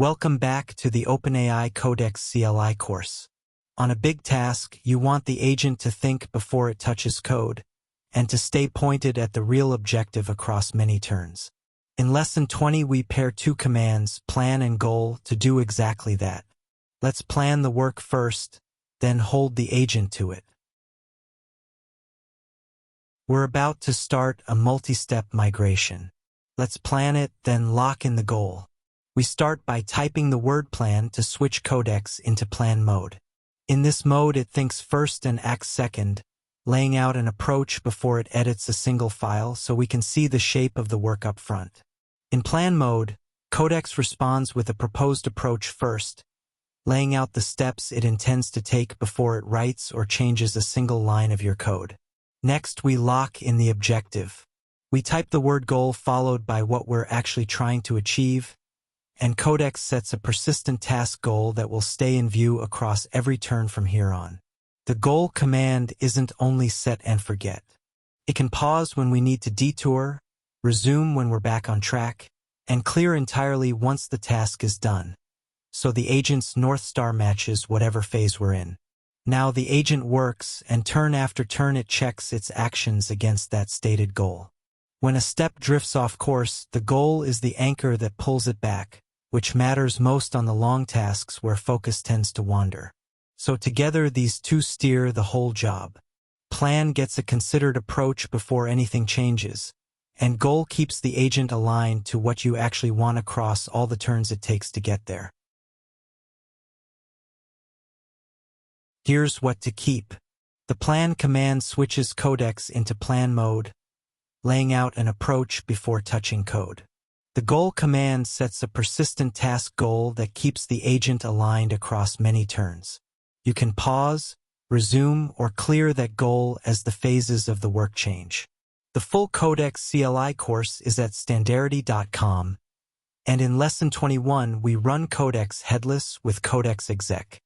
Welcome back to the OpenAI Codex CLI course. On a big task, you want the agent to think before it touches code, and to stay pointed at the real objective across many turns. In Lesson 20 we pair two commands, plan and goal, to do exactly that. Let's plan the work first, then hold the agent to it. We're about to start a multi-step migration. Let's plan it, then lock in the goal. We start by typing the word plan to switch Codex into plan mode. In this mode it thinks first and acts second, laying out an approach before it edits a single file so we can see the shape of the work up front. In plan mode, Codex responds with a proposed approach first, laying out the steps it intends to take before it writes or changes a single line of your code. Next, we lock in the objective. We type the word goal followed by what we're actually trying to achieve, and Codex sets a persistent task goal that will stay in view across every turn from here on. The goal command isn't only set and forget. It can pause when we need to detour, resume when we're back on track, and clear entirely once the task is done, so the agent's North Star matches whatever phase we're in. Now the agent works, and turn after turn it checks its actions against that stated goal. When a step drifts off course, the goal is the anchor that pulls it back, which matters most on the long tasks where focus tends to wander. So together these two steer the whole job. Plan gets a considered approach before anything changes, and goal keeps the agent aligned to what you actually want across all the turns it takes to get there. Here's what to keep. The plan command switches Codex into plan mode, laying out an approach before touching code. The goal command sets a persistent task goal that keeps the agent aligned across many turns. You can pause, resume, or clear that goal as the phases of the work change. The full Codex CLI course is at Standarity.com, and in Lesson 21 we run Codex headless with Codex exec.